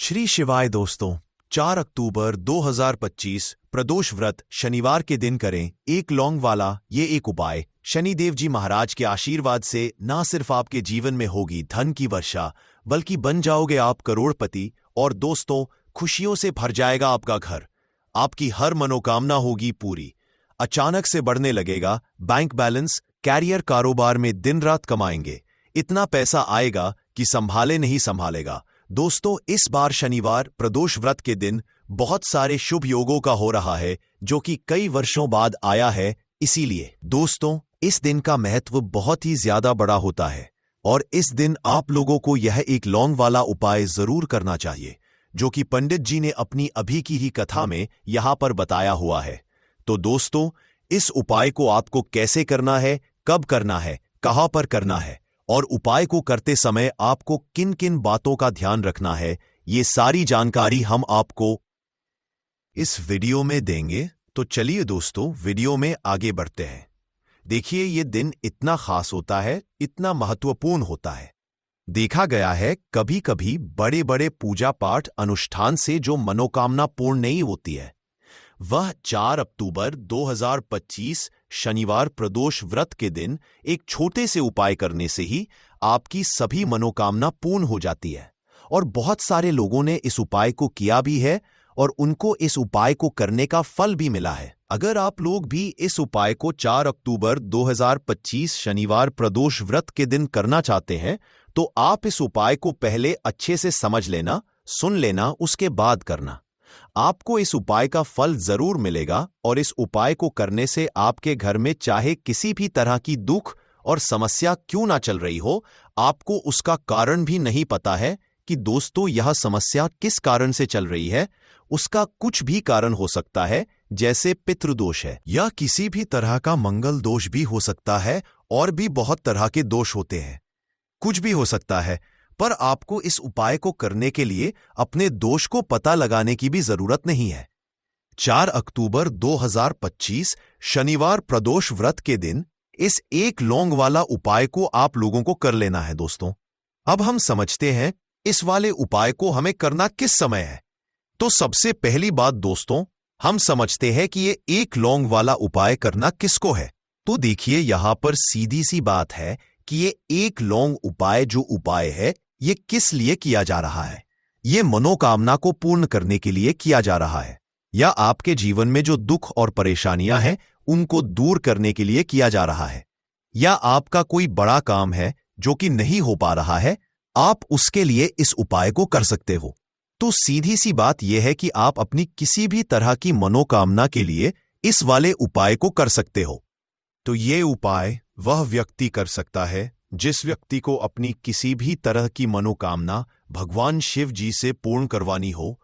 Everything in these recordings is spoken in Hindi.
श्री शिवाय दोस्तों, 4 अक्टूबर 2025 प्रदोष व्रत शनिवार के दिन करें एक लौंग वाला ये एक उपाय। शनिदेव जी महाराज के आशीर्वाद से ना सिर्फ आपके जीवन में होगी धन की वर्षा, बल्कि बन जाओगे आप करोड़पति। और दोस्तों, खुशियों से भर जाएगा आपका घर, आपकी हर मनोकामना होगी पूरी। अचानक से बढ़ने लगेगा बैंक बैलेंस, कैरियर, कारोबार में दिन रात कमाएंगे, इतना पैसा आएगा कि संभाले नहीं संभालेगा। दोस्तों, इस बार शनिवार प्रदोष व्रत के दिन बहुत सारे शुभ योगों का हो रहा है, जो कि कई वर्षों बाद आया है। इसीलिए दोस्तों, इस दिन का महत्व बहुत ही ज्यादा बड़ा होता है और इस दिन आप लोगों को यह एक लौंग वाला उपाय जरूर करना चाहिए, जो कि पंडित जी ने अपनी अभी की ही कथा में यहां पर बताया हुआ है। तो दोस्तों, इस उपाय को आपको कैसे करना है, कब करना है, कहां पर करना है और उपाय को करते समय आपको किन किन बातों का ध्यान रखना है, ये सारी जानकारी हम आपको इस वीडियो में देंगे। तो चलिए दोस्तों, वीडियो में आगे बढ़ते हैं। देखिए, ये दिन इतना खास होता है, इतना महत्वपूर्ण होता है। देखा गया है कभी कभी बड़े बड़े पूजा पाठ अनुष्ठान से जो मनोकामना पूर्ण नहीं होती है, वह 4 अक्टूबर 2025 शनिवार प्रदोष व्रत के दिन एक छोटे से उपाय करने से ही आपकी सभी मनोकामना पूर्ण हो जाती है। और बहुत सारे लोगों ने इस उपाय को किया भी है और उनको इस उपाय को करने का फल भी मिला है। अगर आप लोग भी इस उपाय को 4 अक्टूबर 2025 शनिवार प्रदोष व्रत के दिन करना चाहते हैं, तो आप इस उपाय को पहले अच्छे से समझ लेना, सुन लेना, उसके बाद करना। आपको इस उपाय का फल जरूर मिलेगा और इस उपाय को करने से आपके घर में चाहे किसी भी तरह की दुख और समस्या क्यों ना चल रही हो, आपको उसका कारण भी नहीं पता है कि दोस्तों यह समस्या किस कारण से चल रही है। उसका कुछ भी कारण हो सकता है, जैसे पितृदोष है या किसी भी तरह का मंगल दोष भी हो सकता है, और भी बहुत तरह के दोष होते हैं, कुछ भी हो सकता है। पर आपको इस उपाय को करने के लिए अपने दोष को पता लगाने की भी जरूरत नहीं है। 4 अक्टूबर 2025 शनिवार प्रदोष व्रत के दिन इस एक लौंग वाला उपाय को आप लोगों को कर लेना है। दोस्तों, अब हम समझते हैं इस वाले उपाय को हमें करना किस समय है। तो सबसे पहली बात दोस्तों, हम समझते हैं कि ये एक लौंग वाला उपाय करना किसको है। तो देखिए, यहां पर सीधी सी बात है कि ये एक लौंग उपाय जो उपाय है, ये किस लिए किया जा रहा है। ये मनोकामना को पूर्ण करने के लिए किया जा रहा है, या आपके जीवन में जो दुख और परेशानियां हैं उनको दूर करने के लिए किया जा रहा है, या आपका कोई बड़ा काम है जो कि नहीं हो पा रहा है, आप उसके लिए इस उपाय को कर सकते हो। तो सीधी सी बात यह है कि आप अपनी किसी भी तरह की मनोकामना के लिए इस वाले उपाय को कर सकते हो। तो ये उपाय वह व्यक्ति कर सकता है जिस व्यक्ति को अपनी किसी भी तरह की मनोकामना भगवान शिव जी से पूर्ण करवानी हो।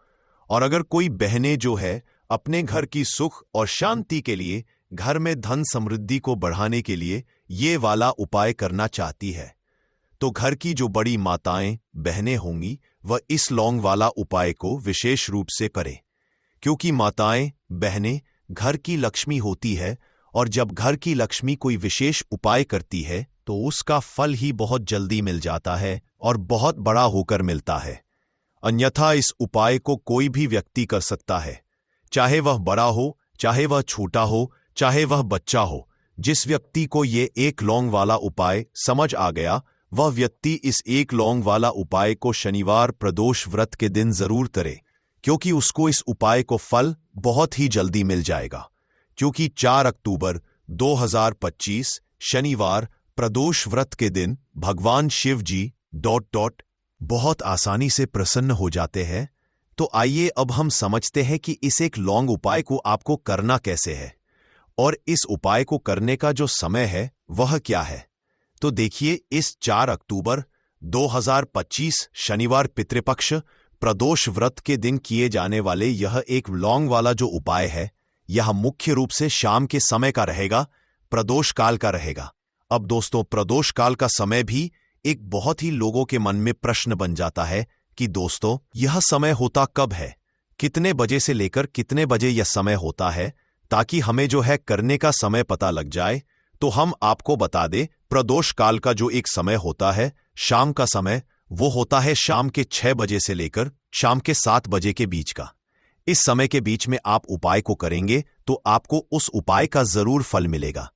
और अगर कोई बहनें जो है अपने घर की सुख और शांति के लिए, घर में धन समृद्धि को बढ़ाने के लिए ये वाला उपाय करना चाहती है, तो घर की जो बड़ी माताएं बहनें होंगी वह इस लौंग वाला उपाय को विशेष रूप से करें, क्योंकि माताएं बहनें घर की लक्ष्मी होती है, और जब घर की लक्ष्मी कोई विशेष उपाय करती है तो उसका फल ही बहुत जल्दी मिल जाता है और बहुत बड़ा होकर मिलता है। अन्यथा इस उपाय को कोई भी व्यक्ति कर सकता है, चाहे वह बड़ा हो, चाहे वह छोटा हो, चाहे वह बच्चा हो। जिस व्यक्ति को ये एक लौंग वाला उपाय समझ आ गया, वह व्यक्ति इस एक लौंग वाला उपाय को शनिवार प्रदोष व्रत के दिन जरूर करे, क्योंकि उसको इस उपाय को फल बहुत ही जल्दी मिल जाएगा। क्योंकि 4 अक्टूबर 2025 शनिवार प्रदोष व्रत के दिन भगवान शिव जी ... बहुत आसानी से प्रसन्न हो जाते हैं। तो आइए अब हम समझते हैं कि इस एक लौंग उपाय को आपको करना कैसे है, और इस उपाय को करने का जो समय है वह क्या है। तो देखिए, इस 4 अक्टूबर 2025 शनिवार पितृपक्ष प्रदोष व्रत के दिन किए जाने वाले यह एक लौंग वाला जो उपाय है, यह मुख्य रूप से शाम के समय का रहेगा, प्रदोष काल का रहेगा। अब दोस्तों, प्रदोष काल का समय भी एक बहुत ही लोगों के मन में प्रश्न बन जाता है कि दोस्तों यह समय होता कब है, कितने बजे से लेकर कितने बजे यह समय होता है, ताकि हमें जो है करने का समय पता लग जाए। तो हम आपको बता दें, प्रदोष काल का जो एक समय होता है, शाम का समय, वो होता है शाम के 6 बजे से लेकर शाम के 7 बजे के बीच का। इस समय के बीच में आप उपाय को करेंगे तो आपको उस उपाय का जरूर फल मिलेगा।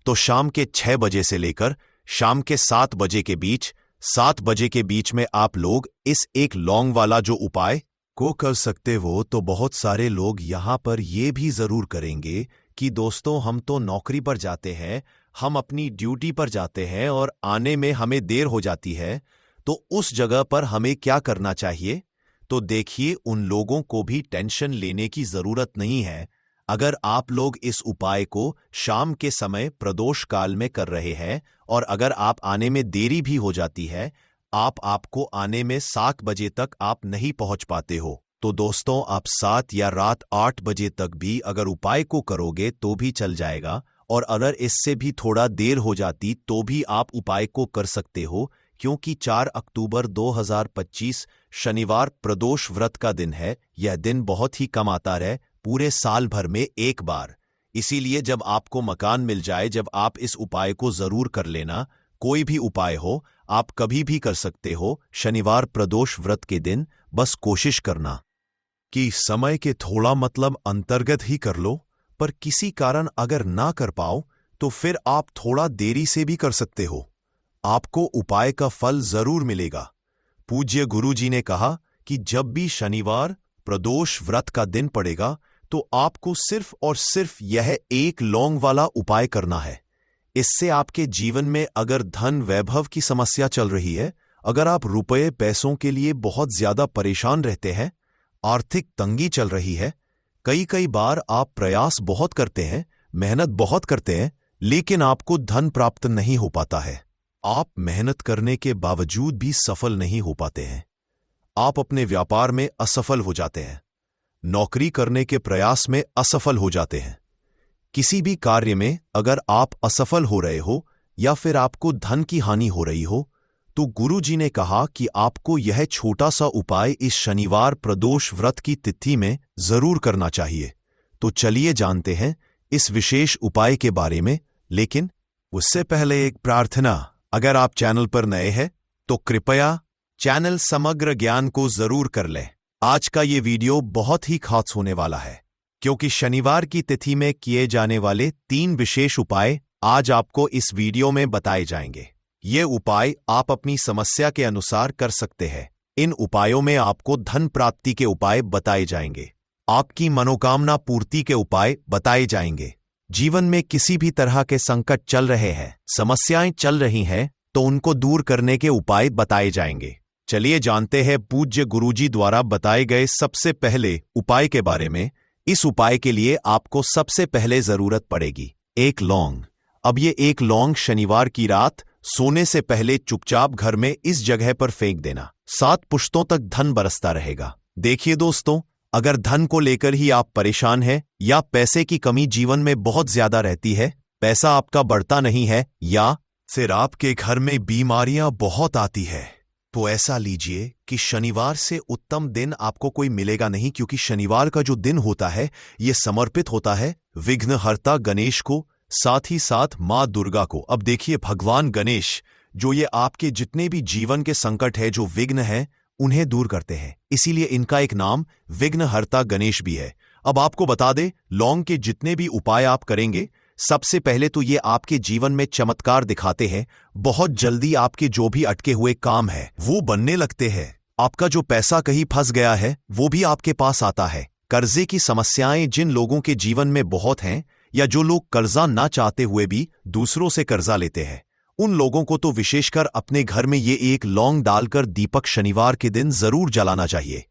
तो शाम के 6 बजे से लेकर शाम के 7 बजे के बीच, 7 बजे के बीच में आप लोग इस एक लौंग वाला जो उपाय को कर सकते हो। तो बहुत सारे लोग यहां पर ये भी जरूर करेंगे कि दोस्तों हम तो नौकरी पर जाते हैं, हम अपनी ड्यूटी पर जाते हैं और आने में हमें देर हो जाती है, तो उस जगह पर हमें क्या करना चाहिए। तो देखिए, उन लोगों को भी टेंशन लेने की जरूरत नहीं है। अगर आप लोग इस उपाय को शाम के समय प्रदोष काल में कर रहे हैं और अगर आप आने में देरी भी हो जाती है, आपको आने में 7 बजे तक आप नहीं पहुंच पाते हो, तो दोस्तों आप 7 या रात 8 बजे तक भी अगर उपाय को करोगे तो भी चल जाएगा। और अगर इससे भी थोड़ा देर हो जाती तो भी आप उपाय को कर सकते हो, क्योंकि 4 अक्टूबर 2025 शनिवार प्रदोष व्रत का दिन है। यह दिन बहुत ही कम आता है, पूरे साल भर में एक बार। इसीलिए जब आपको मकान मिल जाए, जब आप इस उपाय को जरूर कर लेना। कोई भी उपाय हो, आप कभी भी कर सकते हो शनिवार प्रदोष व्रत के दिन। बस कोशिश करना कि समय के थोड़ा अंतर्गत ही कर लो, पर किसी कारण अगर ना कर पाओ तो फिर आप थोड़ा देरी से भी कर सकते हो। आपको उपाय का फल जरूर मिलेगा। पूज्य गुरुजी ने कहा कि जब भी शनिवार प्रदोष व्रत का दिन पड़ेगा तो आपको सिर्फ और सिर्फ यह एक लौंग वाला उपाय करना है। इससे आपके जीवन में अगर धन वैभव की समस्या चल रही है, अगर आप रुपए पैसों के लिए बहुत ज्यादा परेशान रहते हैं, आर्थिक तंगी चल रही है, कई बार आप प्रयास बहुत करते हैं, मेहनत बहुत करते हैं, लेकिन आपको धन प्राप्त नहीं हो पाता है। आप मेहनत करने के बावजूद भी सफल नहीं हो पाते हैं। आप अपने व्यापार में असफल हो जाते हैं, नौकरी करने के प्रयास में असफल हो जाते हैं। किसी भी कार्य में अगर आप असफल हो रहे हो या फिर आपको धन की हानि हो रही हो, तो गुरुजी ने कहा कि आपको यह छोटा सा उपाय इस शनिवार प्रदोष व्रत की तिथि में जरूर करना चाहिए। तो चलिए जानते हैं इस विशेष उपाय के बारे में। लेकिन उससे पहले एक प्रार्थना, अगर आप चैनल पर नए हैं तो कृपया चैनल समग्र ज्ञान को जरूर कर लें। आज का ये वीडियो बहुत ही खास होने वाला है, क्योंकि शनिवार की तिथि में किए जाने वाले 3 विशेष उपाय आज आपको इस वीडियो में बताए जाएंगे। ये उपाय आप अपनी समस्या के अनुसार कर सकते हैं। इन उपायों में आपको धन प्राप्ति के उपाय बताए जाएंगे, आपकी मनोकामना पूर्ति के उपाय बताए जाएंगे। जीवन में किसी भी तरह के संकट चल रहे हैं, समस्याएं चल रही हैं, तो उनको दूर करने के उपाय बताए जाएंगे। चलिए जानते हैं पूज्य गुरुजी द्वारा बताए गए सबसे पहले उपाय के बारे में। इस उपाय के लिए आपको सबसे पहले जरूरत पड़ेगी एक लौंग। अब ये एक लौंग शनिवार की रात सोने से पहले चुपचाप घर में इस जगह पर फेंक देना। 7 पुश्तों तक धन बरसता रहेगा। देखिए दोस्तों, अगर धन को लेकर ही आप परेशान हैं या पैसे की कमी जीवन में बहुत ज्यादा रहती है, पैसा आपका बढ़ता नहीं है, या फिर आपके घर में बीमारियां बहुत आती है, तो ऐसा लीजिए कि शनिवार से उत्तम दिन आपको कोई मिलेगा नहीं, क्योंकि शनिवार का जो दिन होता है ये समर्पित होता है विघ्नहर्ता गणेश को, साथ ही साथ मां दुर्गा को। अब देखिए, भगवान गणेश जो ये आपके जितने भी जीवन के संकट है, जो विघ्न है, उन्हें दूर करते हैं, इसीलिए इनका एक नाम विघ्नहर्ता गणेश भी है। अब आपको बता दे, लौंग के जितने भी उपाय आप करेंगे, सबसे पहले तो ये आपके जीवन में चमत्कार दिखाते हैं। बहुत जल्दी आपके जो भी अटके हुए काम है वो बनने लगते हैं। आपका जो पैसा कहीं फंस गया है वो भी आपके पास आता है। कर्जे की समस्याएं जिन लोगों के जीवन में बहुत हैं, या जो लोग कर्जा ना चाहते हुए भी दूसरों से कर्जा लेते हैं, उन लोगों को तो विशेषकर अपने घर में ये एक लौंग डालकर दीपक शनिवार के दिन जरूर जलाना चाहिए।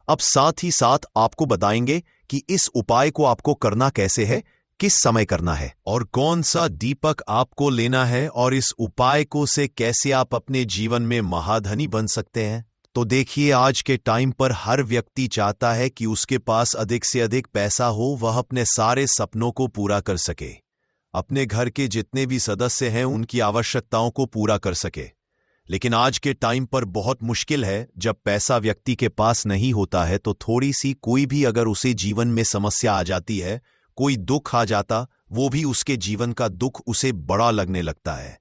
अब साथ ही साथ आपको बताएंगे कि इस उपाय को आपको करना कैसे है, किस समय करना है और कौन सा दीपक आपको लेना है, और इस उपाय को से कैसे आप अपने जीवन में महाधनी बन सकते हैं। तो देखिए, आज के टाइम पर हर व्यक्ति चाहता है कि उसके पास अधिक से अधिक पैसा हो, वह अपने सारे सपनों को पूरा कर सके, अपने घर के जितने भी सदस्य हैं उनकी आवश्यकताओं को पूरा कर सके। लेकिन आज के टाइम पर बहुत मुश्किल है, जब पैसा व्यक्ति के पास नहीं होता है तो थोड़ी सी कोई भी अगर उसे जीवन में समस्या आ जाती है, कोई दुख आ जाता, वो भी उसके जीवन का दुख उसे बड़ा लगने लगता है।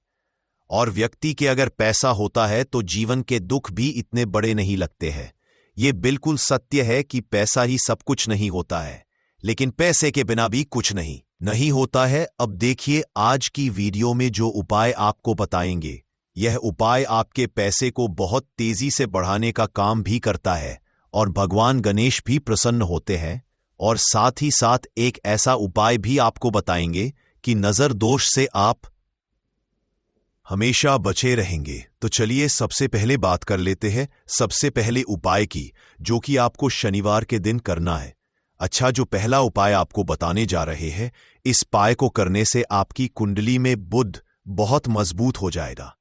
और व्यक्ति के अगर पैसा होता है तो जीवन के दुख भी इतने बड़े नहीं लगते हैं। ये बिल्कुल सत्य है कि पैसा ही सब कुछ नहीं होता है, लेकिन पैसे के बिना भी कुछ नहीं होता है। अब देखिए आज की वीडियो में जो उपाय आपको बताएंगे, यह उपाय आपके पैसे को बहुत तेजी से बढ़ाने का काम भी करता है और भगवान गणेश भी प्रसन्न होते हैं। और साथ ही साथ एक ऐसा उपाय भी आपको बताएंगे कि नजर दोष से आप हमेशा बचे रहेंगे। तो चलिए सबसे पहले बात कर लेते हैं सबसे पहले उपाय की, जो कि आपको शनिवार के दिन करना है। अच्छा, जो पहला उपाय आपको बताने जा रहे हैं, इस उपाय को करने से आपकी कुंडली में बुध बहुत मजबूत हो जाएगा।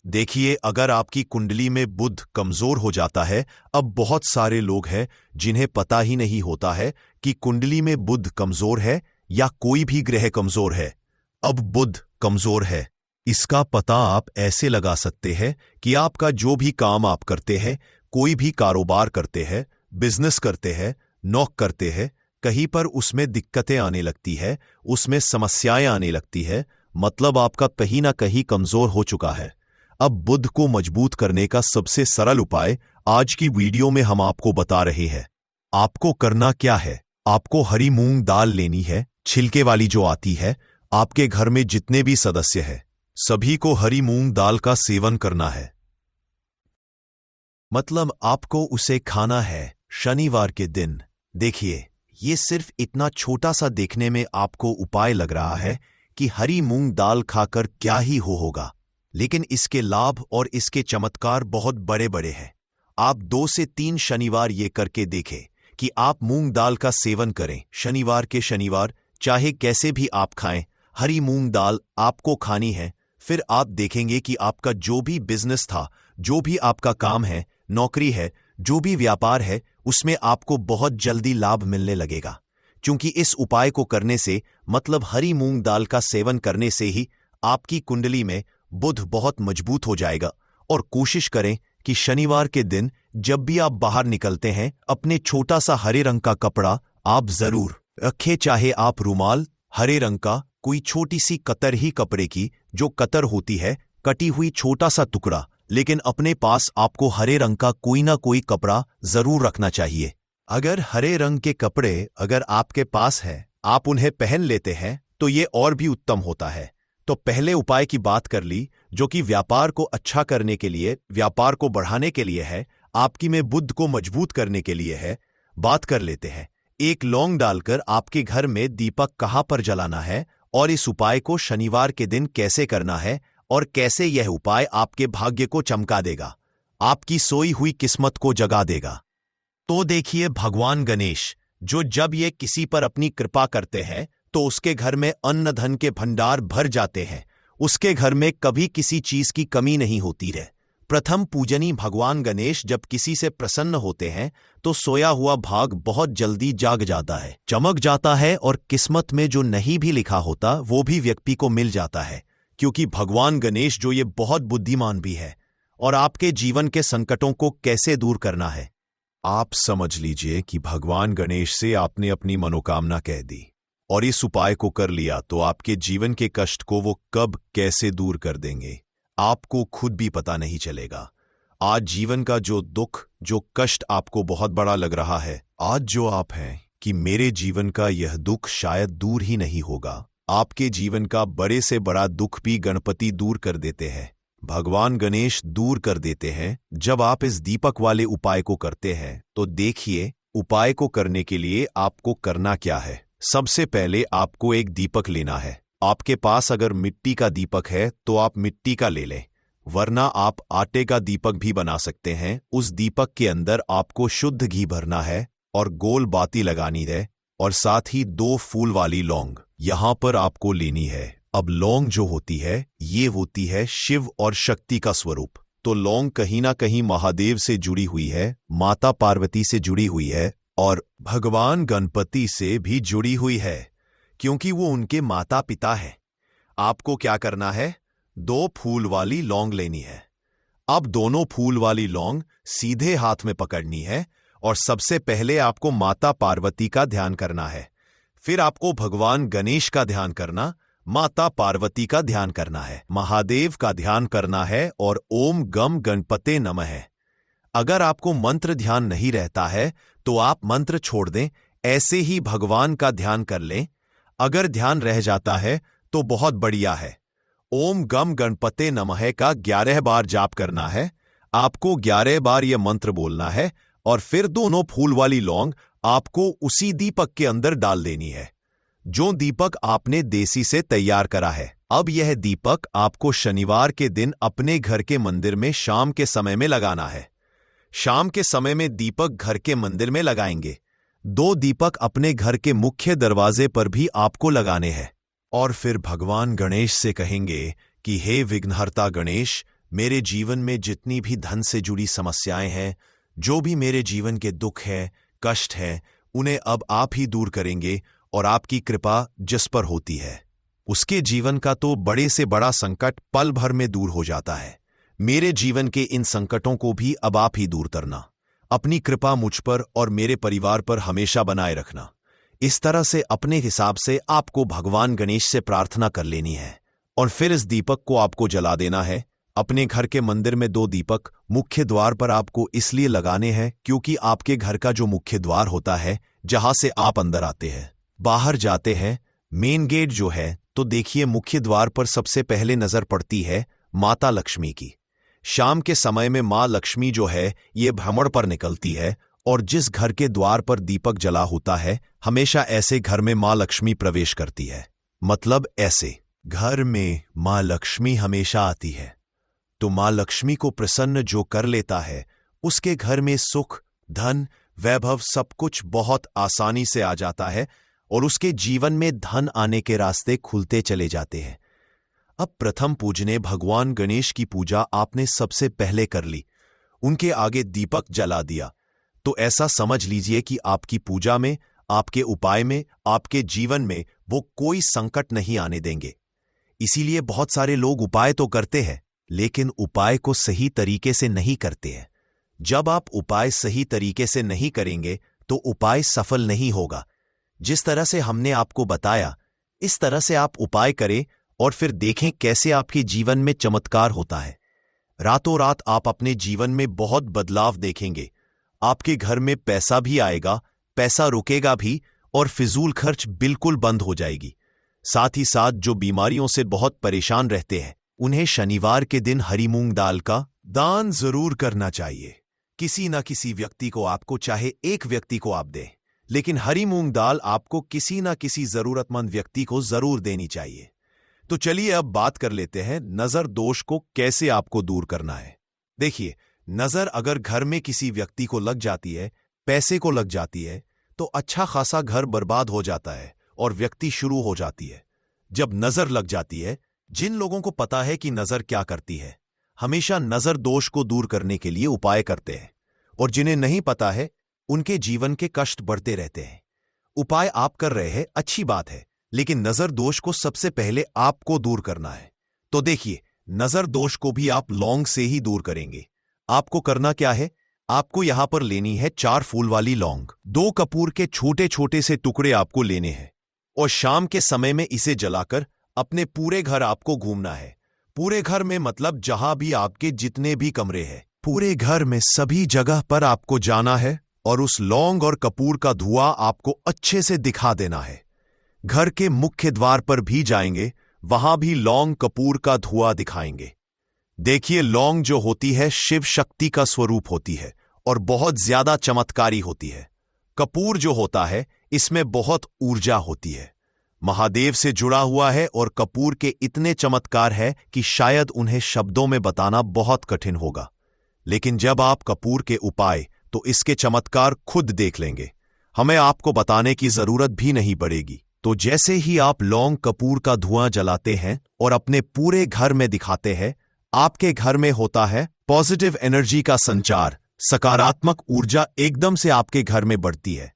देखिए, अगर आपकी कुंडली में बुध कमजोर हो जाता है, अब बहुत सारे लोग हैं जिन्हें पता ही नहीं होता है कि कुंडली में बुध कमजोर है या कोई भी ग्रह कमजोर है। अब बुध कमजोर है, इसका पता आप ऐसे लगा सकते हैं कि आपका जो भी काम आप करते हैं, कोई भी कारोबार करते हैं, बिजनेस करते हैं, नौकरी करते हैं, कहीं पर उसमें दिक्कतें आने लगती है, उसमें समस्याएं आने लगती है, मतलब आपका कहीं ना कहीं कमजोर हो चुका है। अब बुध को मजबूत करने का सबसे सरल उपाय आज की वीडियो में हम आपको बता रहे हैं। आपको करना क्या है, आपको हरी मूंग दाल लेनी है, छिलके वाली जो आती है। आपके घर में जितने भी सदस्य हैं, सभी को हरी मूंग दाल का सेवन करना है, मतलब आपको उसे खाना है शनिवार के दिन। देखिए, ये सिर्फ इतना छोटा सा देखने में आपको उपाय लग रहा है कि हरी मूंग दाल खाकर क्या ही होगा, लेकिन इसके लाभ और इसके चमत्कार बहुत बड़े बड़े हैं। आप 2 से 3 शनिवार ये करके देखें कि आप मूंग दाल का सेवन करें शनिवार के शनिवार, चाहे कैसे भी आप खाएं, हरी मूंग दाल आपको खानी है। फिर आप देखेंगे कि आपका जो भी बिजनेस था, जो भी आपका काम है, नौकरी है, जो भी व्यापार है, उसमें आपको बहुत जल्दी लाभ मिलने लगेगा। क्योंकि इस उपाय को करने से, मतलब हरी मूंग दाल का सेवन करने से ही आपकी कुंडली में बुध बहुत मजबूत हो जाएगा। और कोशिश करें कि शनिवार के दिन जब भी आप बाहर निकलते हैं, अपने छोटा सा हरे रंग का कपड़ा आप जरूर रखें, चाहे आप रुमाल, हरे रंग का कोई छोटी सी कतर ही कपड़े की जो कतर होती है, कटी हुई छोटा सा टुकड़ा, लेकिन अपने पास आपको हरे रंग का कोई ना कोई कपड़ा जरूर रखना चाहिए। अगर हरे रंग के कपड़े अगर आपके पास है, आप उन्हें पहन लेते हैं तो ये और भी उत्तम होता है। तो पहले उपाय की बात कर ली, जो कि व्यापार को अच्छा करने के लिए, व्यापार को बढ़ाने के लिए है, आपकी में बुध को मजबूत करने के लिए है। बात कर लेते हैं, एक लौंग डालकर आपके घर में दीपक कहां पर जलाना है और इस उपाय को शनिवार के दिन कैसे करना है और कैसे यह उपाय आपके भाग्य को चमका देगा, आपकी सोई हुई किस्मत को जगा देगा। तो देखिए, भगवान गणेश जो जब ये किसी पर अपनी कृपा करते हैं तो उसके घर में अन्न धन के भंडार भर जाते हैं, उसके घर में कभी किसी चीज की कमी नहीं होती है। प्रथम पूजनीय भगवान गणेश जब किसी से प्रसन्न होते हैं तो सोया हुआ भाग बहुत जल्दी जाग जाता है, चमक जाता है, और किस्मत में जो नहीं भी लिखा होता वो भी व्यक्ति को मिल जाता है। क्योंकि भगवान गणेश जो ये बहुत बुद्धिमान भी है और आपके जीवन के संकटों को कैसे दूर करना है। आप समझ लीजिए कि भगवान गणेश से आपने अपनी मनोकामना कह दी और इस उपाय को कर लिया तो आपके जीवन के कष्ट को वो कब कैसे दूर कर देंगे, आपको खुद भी पता नहीं चलेगा। आज जीवन का जो दुख, जो कष्ट आपको बहुत बड़ा लग रहा है, आज जो आप हैं कि मेरे जीवन का यह दुख शायद दूर ही नहीं होगा, आपके जीवन का बड़े से बड़ा दुख भी गणपति दूर कर देते हैं, भगवान गणेश दूर कर देते हैं जब आप इस दीपक वाले उपाय को करते हैं। तो देखिए, उपाय को करने के लिए आपको करना क्या है। सबसे पहले आपको एक दीपक लेना है। आपके पास अगर मिट्टी का दीपक है तो आप मिट्टी का ले लें, वरना आप आटे का दीपक भी बना सकते हैं। उस दीपक के अंदर आपको शुद्ध घी भरना है और गोल बाती लगानी है, और साथ ही 2 फूल वाली लौंग यहां पर आपको लेनी है। अब लौंग जो होती है, ये होती है शिव और शक्ति का स्वरूप। तो लौंग कहीं ना कहीं महादेव से जुड़ी हुई है, माता पार्वती से जुड़ी हुई है और भगवान गणपति से भी जुड़ी हुई है, क्योंकि वो उनके माता पिता है। आपको क्या करना है, 2 फूल वाली लौंग लेनी है। अब दोनों फूल वाली लौंग सीधे हाथ में पकड़नी है और सबसे पहले आपको माता पार्वती का ध्यान करना है, फिर आपको भगवान गणेश का ध्यान करना, माता पार्वती का ध्यान करना है, महादेव का ध्यान करना है और ओम गम गणपते नमः है। अगर आपको मंत्र ध्यान नहीं रहता है तो आप मंत्र छोड़ दें, ऐसे ही भगवान का ध्यान कर लें। अगर ध्यान रह जाता है तो बहुत बढ़िया है। ओम गम गणपते नमः का 11 बार जाप करना है। आपको 11 बार यह मंत्र बोलना है और फिर दोनों फूल वाली लौंग आपको उसी दीपक के अंदर डाल देनी है, जो दीपक आपने देसी से तैयार करा है। अब यह दीपक आपको शनिवार के दिन अपने घर के मंदिर में शाम के समय में लगाना है। शाम के समय में दीपक घर के मंदिर में लगाएंगे। 2 दीपक अपने घर के मुख्य दरवाजे पर भी आपको लगाने हैं और फिर भगवान गणेश से कहेंगे कि हे विघ्नहर्ता गणेश, मेरे जीवन में जितनी भी धन से जुड़ी समस्याएं हैं, जो भी मेरे जीवन के दुख है, कष्ट है, उन्हें अब आप ही दूर करेंगे और आपकी कृपा जिस पर होती है उसके जीवन का तो बड़े से बड़ा संकट पल भर में दूर हो जाता है। मेरे जीवन के इन संकटों को भी अब आप ही दूर करना। अपनी कृपा मुझ पर और मेरे परिवार पर हमेशा बनाए रखना। इस तरह से अपने हिसाब से आपको भगवान गणेश से प्रार्थना कर लेनी है और फिर इस दीपक को आपको जला देना है। अपने घर के मंदिर में 2 दीपक मुख्य द्वार पर आपको इसलिए लगाने हैं क्योंकि आपके घर का जो मुख्य द्वार होता है, जहां से आप अंदर आते हैं, बाहर जाते हैं, मेन गेट जो है, तो देखिए मुख्य द्वार पर सबसे पहले नजर पड़ती है माता लक्ष्मी की। शाम के समय में मां लक्ष्मी जो है ये भ्रमण पर निकलती है और जिस घर के द्वार पर दीपक जला होता है, हमेशा ऐसे घर में मां लक्ष्मी प्रवेश करती है। मतलब ऐसे घर में मां लक्ष्मी हमेशा आती है। तो मां लक्ष्मी को प्रसन्न जो कर लेता है, उसके घर में सुख, धन, वैभव सब कुछ बहुत आसानी से आ जाता है और उसके जीवन में धन आने के रास्ते खुलते चले जाते हैं। अब प्रथम पूजने भगवान गणेश की पूजा आपने सबसे पहले कर ली, उनके आगे दीपक जला दिया, तो ऐसा समझ लीजिए कि आपकी पूजा में, आपके उपाय में, आपके जीवन में वो कोई संकट नहीं आने देंगे। इसीलिए बहुत सारे लोग उपाय तो करते हैं, लेकिन उपाय को सही तरीके से नहीं करते हैं। जब आप उपाय सही तरीके से नहीं करेंगे तो उपाय सफल नहीं होगा। जिस तरह से हमने आपको बताया, इस तरह से आप उपाय करें और फिर देखें कैसे आपके जीवन में चमत्कार होता है। रातों रात आप अपने जीवन में बहुत बदलाव देखेंगे। आपके घर में पैसा भी आएगा, पैसा रुकेगा भी और फिजूल खर्च बिल्कुल बंद हो जाएगी। साथ ही साथ जो बीमारियों से बहुत परेशान रहते हैं, उन्हें शनिवार के दिन हरी मूंग दाल का दान जरूर करना चाहिए। किसी न किसी व्यक्ति को, आपको चाहे एक व्यक्ति को आप दें, लेकिन हरी मूंग दाल आपको किसी न किसी जरूरतमंद व्यक्ति को जरूर देनी चाहिए। तो चलिए अब बात कर लेते हैं नजर दोष को कैसे आपको दूर करना है। देखिए, नजर अगर घर में किसी व्यक्ति को लग जाती है, पैसे को लग जाती है, तो अच्छा खासा घर बर्बाद हो जाता है और व्यक्ति शुरू हो जाती है। जब नजर लग जाती है, जिन लोगों को पता है कि नजर क्या करती है, हमेशा नजर दोष को दूर करने के लिए उपाय करते हैं, और जिन्हें नहीं पता है उनके जीवन के कष्ट बढ़ते रहते हैं। उपाय आप कर रहे हैं, अच्छी बात है, लेकिन नजर दोष को सबसे पहले आपको दूर करना है। तो देखिए, नजर दोष को भी आप लौंग से ही दूर करेंगे। आपको करना क्या है, आपको यहां पर लेनी है 4 फूल वाली लौंग। 2 कपूर के छोटे छोटे से टुकड़े आपको लेने हैं और शाम के समय में इसे जलाकर अपने पूरे घर आपको घूमना है। पूरे घर में मतलब जहां भी आपके जितने भी कमरे हैं, पूरे घर में सभी जगह पर आपको जाना है और उस लौंग और कपूर का धुआं आपको अच्छे से दिखा देना है। घर के मुख्य द्वार पर भी जाएंगे, वहां भी लौंग कपूर का धुआं दिखाएंगे। देखिए, लौंग जो होती है शिव शक्ति का स्वरूप होती है और बहुत ज्यादा चमत्कारी होती है। कपूर जो होता है, इसमें बहुत ऊर्जा होती है, महादेव से जुड़ा हुआ है और कपूर के इतने चमत्कार है कि शायद उन्हें शब्दों में बताना बहुत कठिन होगा। लेकिन जब आप कपूर के उपाय, तो इसके चमत्कार खुद देख लेंगे। हमें आपको बताने की जरूरत भी नहीं पड़ेगी। तो जैसे ही आप लौंग कपूर का धुआं जलाते हैं और अपने पूरे घर में दिखाते हैं, आपके घर में होता है पॉजिटिव एनर्जी का संचार, सकारात्मक ऊर्जा एकदम से आपके घर में बढ़ती है।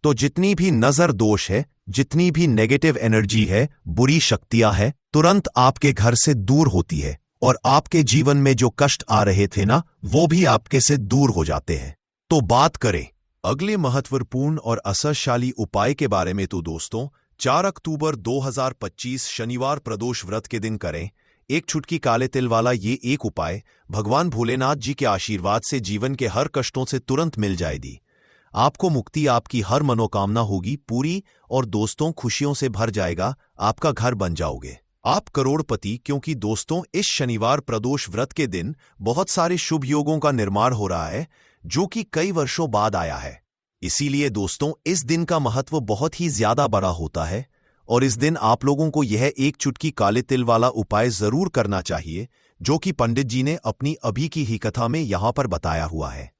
तो जितनी भी नजर दोष है, जितनी भी नेगेटिव एनर्जी है, बुरी शक्तियां हैं, तुरंत आपके घर से दूर होती है और आपके जीवन में जो कष्ट आ रहे थे ना, वो भी आपके से दूर हो जाते हैं। तो बात करें अगले महत्वपूर्ण और असरशाली उपाय के बारे में, तो दोस्तों, 4 अक्टूबर 2025 शनिवार प्रदोष व्रत के दिन करें एक चुटकी काले तिल वाला ये एक उपाय। भगवान भोलेनाथ जी के आशीर्वाद से जीवन के हर कष्टों से तुरंत मिल जाएगी। आपको मुक्ति, आपकी हर मनोकामना होगी पूरी और दोस्तों खुशियों से भर जाएगा। आपका घर बन जाओगे आप करोड़पति। क्योंकि दोस्तों इस शनिवार प्रदोष व्रत के दिन बहुत सारे शुभ योगों का निर्माण हो रहा है जो कि कई वर्षों बाद आया है। इसीलिए दोस्तों इस दिन का महत्व बहुत ही ज्यादा बड़ा होता है और इस दिन आप लोगों को यह एक चुटकी काले तिल वाला उपाय जरूर करना चाहिए जो कि पंडित जी ने अपनी अभी की ही कथा में यहां पर बताया हुआ है।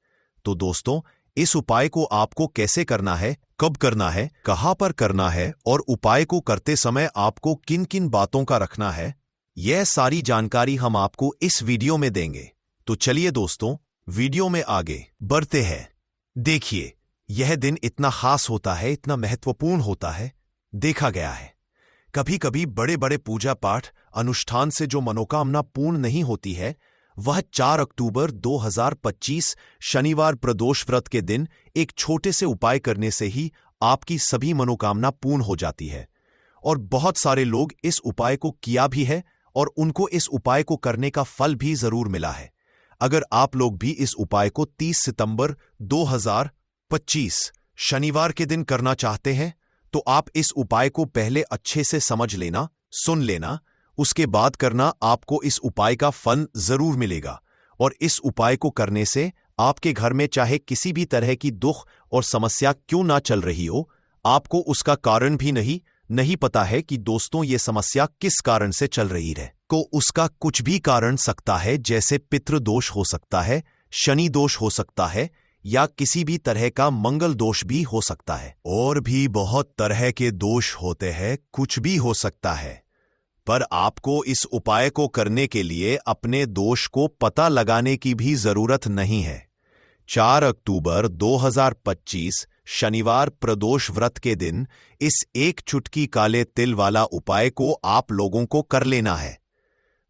तो दोस्तों इस उपाय को आपको कैसे करना है, कब करना है, कहां पर करना है और उपाय को करते समय आपको किन किन बातों का रखना है, यह सारी जानकारी हम आपको इस वीडियो में देंगे। तो चलिए दोस्तों वीडियो में आगे बढ़ते हैं। देखिए यह दिन इतना खास होता है, इतना महत्वपूर्ण होता है। देखा गया है कभी कभी बड़े बड़े पूजा पाठ अनुष्ठान से जो मनोकामना पूर्ण नहीं होती है वह 4 अक्टूबर 2025 शनिवार प्रदोष व्रत के दिन एक छोटे से उपाय करने से ही आपकी सभी मनोकामना पूर्ण हो जाती है। और बहुत सारे लोग इस उपाय को किया भी है और उनको इस उपाय को करने का फल भी जरूर मिला है। अगर आप लोग भी इस उपाय को 30 सितंबर 2025 शनिवार के दिन करना चाहते हैं तो आप इस उपाय को पहले अच्छे से समझ लेना, सुन लेना, उसके बाद करना। आपको इस उपाय का फल जरूर मिलेगा और इस उपाय को करने से आपके घर में चाहे किसी भी तरह की दुख और समस्या क्यों ना चल रही हो, आपको उसका कारण भी नहीं पता है कि दोस्तों ये समस्या किस कारण से चल रही है। को उसका कुछ भी कारण सकता है, जैसे पितृदोष हो सकता है, शनि दोष हो सकता है या किसी भी तरह का मंगल दोष भी हो सकता है। और भी बहुत तरह के दोष होते हैं, कुछ भी हो सकता है। पर आपको इस उपाय को करने के लिए अपने दोष को पता लगाने की भी जरूरत नहीं है। 4 अक्टूबर 2025 शनिवार प्रदोष व्रत के दिन इस एक चुटकी काले तिल वाला उपाय को आप लोगों को कर लेना है।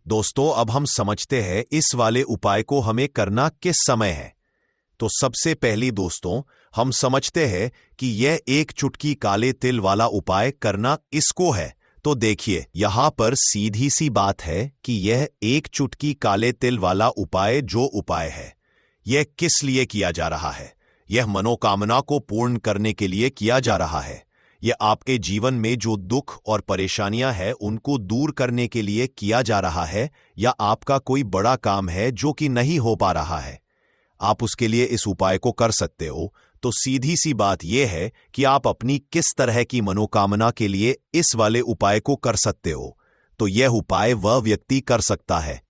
दोस्तों अब हम समझते हैं इस वाले उपाय को हमें करना किस समय है। तो सबसे पहली दोस्तों हम समझते हैं कि यह एक चुटकी काले तिल वाला उपाय करना इसको है। तो देखिए यहां पर सीधी सी बात है कि यह एक चुटकी काले तिल वाला उपाय जो उपाय है यह किस लिए किया जा रहा है। यह मनोकामना को पूर्ण करने के लिए किया जा रहा है। यह आपके जीवन में जो दुख और परेशानियां हैं उनको दूर करने के लिए किया जा रहा है, या आपका कोई बड़ा काम है जो कि नहीं हो पा रहा है, आप उसके लिए इस उपाय को कर सकते हो। तो सीधी सी बात यह है कि आप अपनी किस तरह की मनोकामना के लिए इस वाले उपाय को कर सकते हो। तो यह उपाय वह व्यक्ति कर सकता है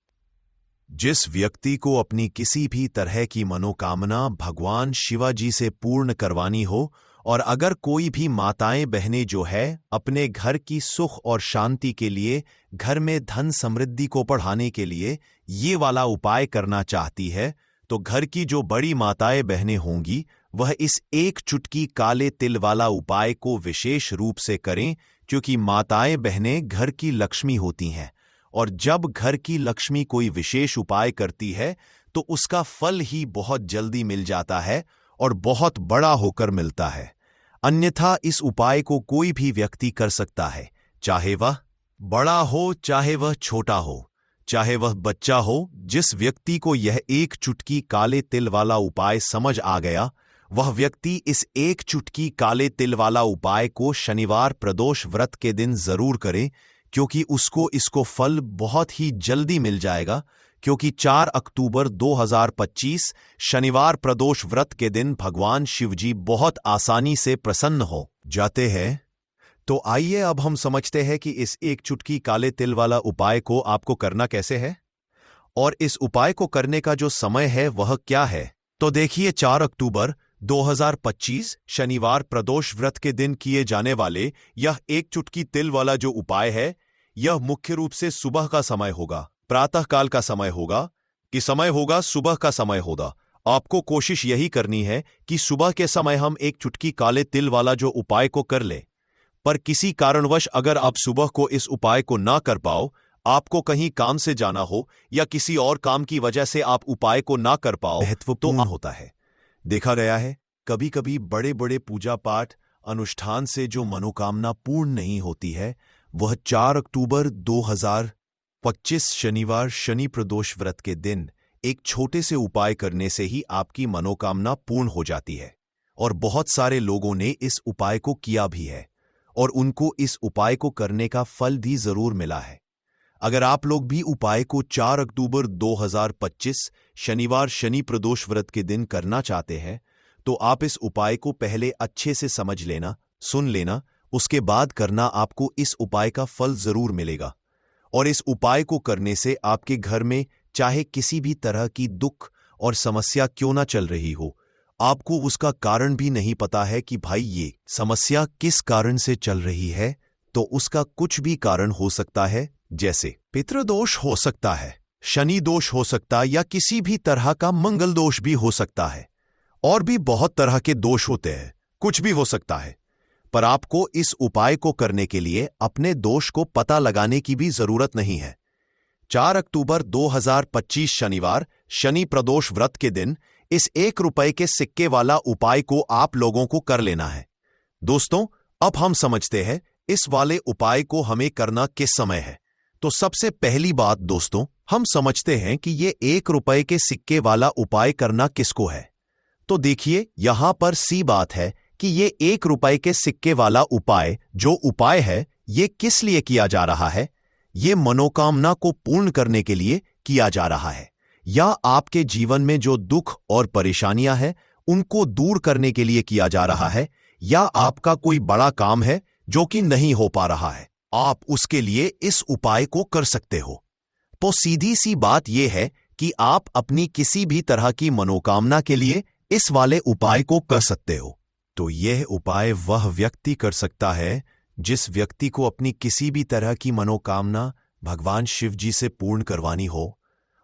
जिस व्यक्ति को अपनी किसी भी तरह की मनोकामना भगवान शिवाजी से पूर्ण करवानी हो। और अगर कोई भी माताएं बहनें जो है अपने घर की सुख और शांति के लिए, घर में धन समृद्धि को बढ़ाने के लिए ये वाला उपाय करना चाहती है, तो घर की जो बड़ी माताएं बहनें होंगी वह इस एक चुटकी काले तिल वाला उपाय को विशेष रूप से करें। क्योंकि माताएं बहनें घर की लक्ष्मी होती हैं और जब घर की लक्ष्मी कोई विशेष उपाय करती है तो उसका फल ही बहुत जल्दी मिल जाता है और बहुत बड़ा होकर मिलता है। अन्यथा इस उपाय को कोई भी व्यक्ति कर सकता है, चाहे वह बड़ा हो चाहे वह छोटा हो, चाहे वह बच्चा हो। जिस व्यक्ति को यह एक चुटकी काले तिल वाला उपाय समझ आ गया वह व्यक्ति इस एक चुटकी काले तिल वाला उपाय को शनिवार प्रदोष व्रत के दिन जरूर करे, क्योंकि उसको इसको फल बहुत ही जल्दी मिल जाएगा। क्योंकि 4 अक्टूबर 2025 शनिवार प्रदोष व्रत के दिन भगवान शिवजी बहुत आसानी से प्रसन्न हो जाते हैं। तो आइए अब हम समझते हैं कि इस एक चुटकी काले तिल वाला उपाय को आपको करना कैसे है और इस उपाय को करने का जो समय है वह क्या है। तो देखिए 4 अक्टूबर 2025 शनिवार प्रदोष व्रत के दिन किए जाने वाले यह एक चुटकी तिल वाला जो उपाय है यह मुख्य रूप से सुबह का समय होगा, प्रातः काल का समय होगा कि समय होगा, सुबह का समय होगा। आपको कोशिश यही करनी है कि सुबह के समय हम एक चुटकी काले तिल वाला जो उपाय को कर ले। पर किसी कारणवश अगर आप सुबह को इस उपाय को ना कर पाओ, आपको कहीं काम से जाना हो या किसी और काम की वजह से आप उपाय को ना कर पाओ, महत्वपूर्ण होता है। देखा गया है कभी कभी बड़े बड़े पूजा पाठ अनुष्ठान से जो मनोकामना पूर्ण नहीं होती है, वह 4 अक्टूबर 2025 शनिवार शनि प्रदोष व्रत के दिन एक छोटे से उपाय करने से ही आपकी मनोकामना पूर्ण हो जाती है। और बहुत सारे लोगों ने इस उपाय को किया भी है और उनको इस उपाय को करने का फल भी जरूर मिला है। अगर आप लोग भी उपाय को 4 अक्टूबर 2025 शनिवार शनि प्रदोष व्रत के दिन करना चाहते हैं, तो आप इस उपाय को पहले अच्छे से समझ लेना, सुन लेना, उसके बाद करना। आपको इस उपाय का फल जरूर मिलेगा। और इस उपाय को करने से आपके घर में चाहे किसी भी तरह की दुख और समस्या क्यों ना चल रही हो, आपको उसका कारण भी नहीं पता है कि भाई ये समस्या किस कारण से चल रही है, तो उसका कुछ भी कारण हो सकता है। जैसे पितृदोष हो सकता है, शनि दोष हो सकता है, या किसी भी तरह का मंगल दोष भी हो सकता है। और भी बहुत तरह के दोष होते हैं, कुछ भी हो सकता है। पर आपको इस उपाय को करने के लिए अपने दोष को पता लगाने की भी जरूरत नहीं है। 4 अक्टूबर 2025 शनिवार शनि प्रदोष व्रत के दिन इस 1 रुपए के सिक्के वाला उपाय को आप लोगों को कर लेना है। दोस्तों, अब हम समझते हैं इस वाले उपाय को हमें करना किस समय है। तो सबसे पहली बात दोस्तों, हम समझते हैं कि ये 1 रुपए के सिक्के वाला उपाय करना किसको है। तो देखिए, यहां पर सी बात है कि ये 1 रुपए के सिक्के वाला उपाय जो उपाय है, ये किस लिए किया जा रहा है। ये मनोकामना को पूर्ण करने के लिए किया जा रहा है, या आपके जीवन में जो दुख और परेशानियां हैं उनको दूर करने के लिए किया जा रहा है, या आपका कोई बड़ा काम है जो कि नहीं हो पा रहा है, आप उसके लिए इस उपाय को कर सकते हो। तो सीधी सी बात यह है कि आप अपनी किसी भी तरह की मनोकामना के लिए इस वाले उपाय को कर सकते हो। तो यह उपाय वह व्यक्ति कर सकता है जिस व्यक्ति को अपनी किसी भी तरह की मनोकामना भगवान शिव जी से पूर्ण करवानी हो।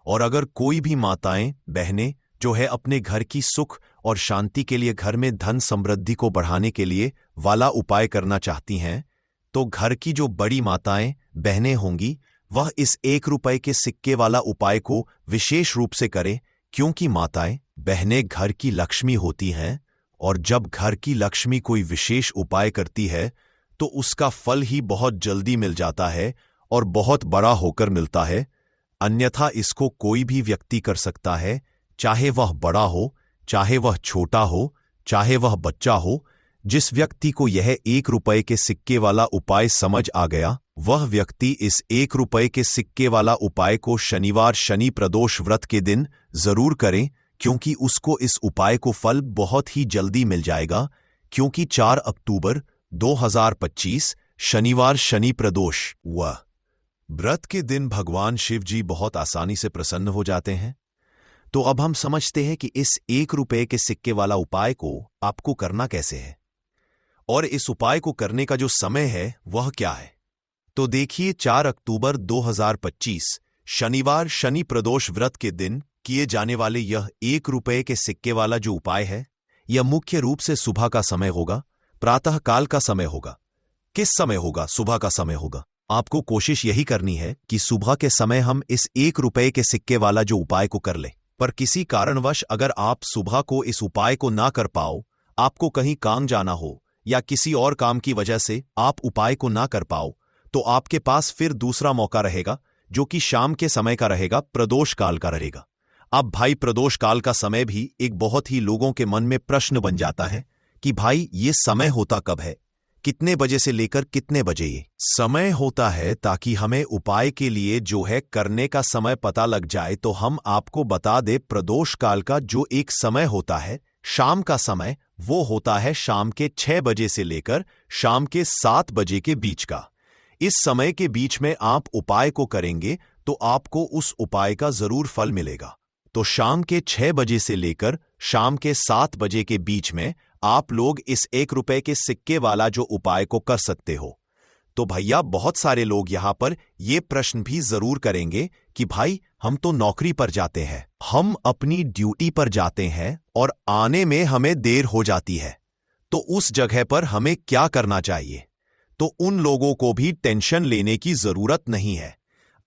और अगर कोई भी माताएं बहनें जो है अपने घर की सुख और शांति के लिए, घर में धन समृद्धि को बढ़ाने के लिए वाला उपाय करना चाहती हैं, तो घर की जो बड़ी माताएं बहनें होंगी वह इस 1 रुपए के सिक्के वाला उपाय को विशेष रूप से करें, क्योंकि माताएं बहनें घर की लक्ष्मी होती हैं। और जब घर की लक्ष्मी कोई विशेष उपाय करती है तो उसका फल ही बहुत जल्दी मिल जाता है और बहुत बड़ा होकर मिलता है। अन्यथा इसको कोई भी व्यक्ति कर सकता है, चाहे वह बड़ा हो, चाहे वह छोटा हो, चाहे वह बच्चा हो। जिस व्यक्ति को यह 1 रुपए के सिक्के वाला उपाय समझ आ गया, वह व्यक्ति इस 1 रुपए के सिक्के वाला उपाय को शनिवार शनि प्रदोष व्रत के दिन जरूर करें, क्योंकि उसको इस उपाय को फल बहुत ही जल्दी मिल जाएगा। क्योंकि 4 अक्टूबर 2025 शनिवार शनि प्रदोष व्रत के दिन भगवान शिव जी बहुत आसानी से प्रसन्न हो जाते हैं। तो अब हम समझते हैं कि इस 1 रुपए के सिक्के वाला उपाय को आपको करना कैसे है, और इस उपाय को करने का जो समय है वह क्या है। तो देखिए, 4 अक्टूबर 2025 शनिवार शनि प्रदोष व्रत के दिन किए जाने वाले यह 1 रुपए के सिक्के वाला जो उपाय है, यह मुख्य रूप से सुबह का समय होगा, प्रातः काल का समय होगा। किस समय होगा? सुबह का समय होगा। आपको कोशिश यही करनी है कि सुबह के समय हम इस 1 रुपए के सिक्के वाला जो उपाय को कर ले। पर किसी कारणवश अगर आप सुबह को इस उपाय को ना कर पाओ, आपको कहीं काम जाना हो या किसी और काम की वजह से आप उपाय को ना कर पाओ, तो आपके पास फिर दूसरा मौका रहेगा, जो कि शाम के समय का रहेगा, प्रदोष काल का रहेगा। अब भाई, प्रदोष काल का समय भी एक बहुत ही लोगों के मन में प्रश्न बन जाता है कि भाई ये समय होता कब है, कितने बजे से लेकर कितने बजे ये समय होता है, ताकि हमें उपाय के लिए जो है करने का समय पता लग जाए। तो हम आपको बता दे, प्रदोष काल का जो एक समय होता है, शाम का समय, वो होता है शाम के 6 बजे से लेकर शाम के 7 बजे के बीच का। इस समय के बीच में आप उपाय को करेंगे तो आपको उस उपाय का जरूर फल मिलेगा। तो शाम के 6 बजे से लेकर शाम के 7 बजे के बीच में आप लोग इस 1 रुपए के सिक्के वाला जो उपाय को कर सकते हो। तो भैया, बहुत सारे लोग यहां पर ये प्रश्न भी जरूर करेंगे कि भाई, हम तो नौकरी पर जाते हैं, हम अपनी ड्यूटी पर जाते हैं और आने में हमें देर हो जाती है, तो उस जगह पर हमें क्या करना चाहिए। तो उन लोगों को भी टेंशन लेने की जरूरत नहीं है।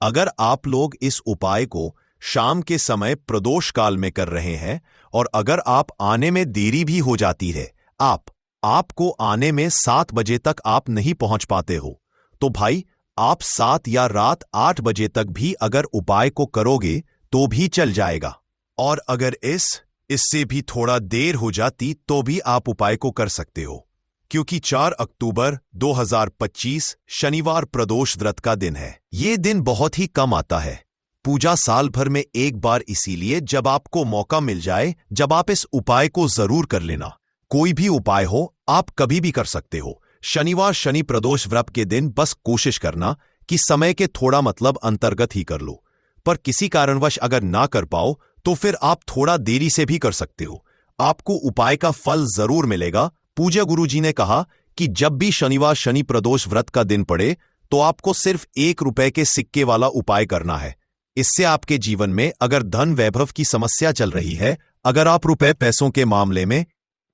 अगर आप लोग इस उपाय को शाम के समय प्रदोष काल में कर रहे हैं और अगर आप आने में देरी भी हो जाती है, आप आपको आने में 7 बजे तक आप नहीं पहुंच पाते हो, तो भाई आप 7 या रात 8 बजे तक भी अगर उपाय को करोगे तो भी चल जाएगा। और अगर इससे भी थोड़ा देर हो जाती तो भी आप उपाय को कर सकते हो, क्योंकि 4 अक्टूबर 2025 शनिवार प्रदोष व्रत का दिन है। ये दिन बहुत ही कम आता है, पूजा साल भर में एक बार, इसीलिए जब आपको मौका मिल जाए जब आप इस उपाय को जरूर कर लेना। कोई भी उपाय हो आप कभी भी कर सकते हो। शनिवार शनि प्रदोष व्रत के दिन बस कोशिश करना कि समय के थोड़ा अंतर्गत ही कर लो, पर किसी कारणवश अगर ना कर पाओ तो फिर आप थोड़ा देरी से भी कर सकते हो, आपको उपाय का फल जरूर मिलेगा। पूज्य गुरुजी ने कहा कि जब भी शनिवार शनि प्रदोष व्रत का दिन पड़े तो आपको सिर्फ 1 रुपए के सिक्के वाला उपाय करना है। इससे आपके जीवन में अगर धन वैभव की समस्या चल रही है, अगर आप रुपए पैसों के मामले में,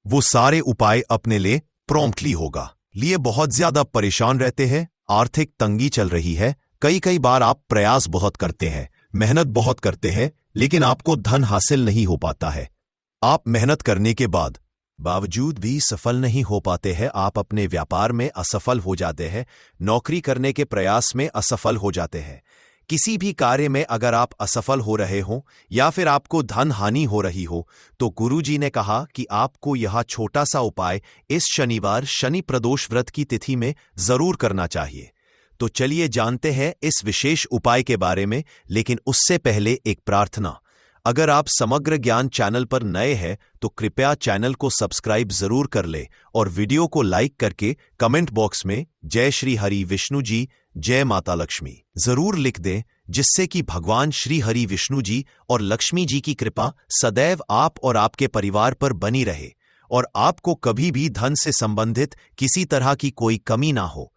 वो सारे उपाय अपने लिए प्रॉम्प्टली होगा। लिए बहुत ज्यादा परेशान रहते हैं, आर्थिक तंगी चल रही है, कई बार आप प्रयास बहुत करते हैं, मेहनत बहुत करते हैं, लेकिन आपको धन हासिल नहीं हो पाता है। आप मेहनत करने के बावजूद भी सफल नहीं हो पाते हैं। आप अपने व्यापार में असफल हो जाते हैं, नौकरी करने के प्रयास में असफल हो जाते हैं। किसी भी कार्य में अगर आप असफल हो रहे हो या फिर आपको धन हानि हो रही हो, तो गुरुजी ने कहा कि आपको यह छोटा सा उपाय इस शनिवार शनि प्रदोष व्रत की तिथि में जरूर करना चाहिए। तो चलिए जानते हैं इस विशेष उपाय के बारे में, लेकिन उससे पहले एक प्रार्थना। अगर आप समग्र ज्ञान चैनल पर नए हैं तो कृपया चैनल को सब्सक्राइब जरूर कर ले और वीडियो को लाइक करके कमेंट बॉक्स में जय श्री हरि विष्णु जी, जय माता लक्ष्मी जरूर लिख दें, जिससे कि भगवान श्री हरि विष्णु जी और लक्ष्मी जी की कृपा सदैव आप और आपके परिवार पर बनी रहे और आपको कभी भी धन से संबंधित किसी तरह की कोई कमी ना हो।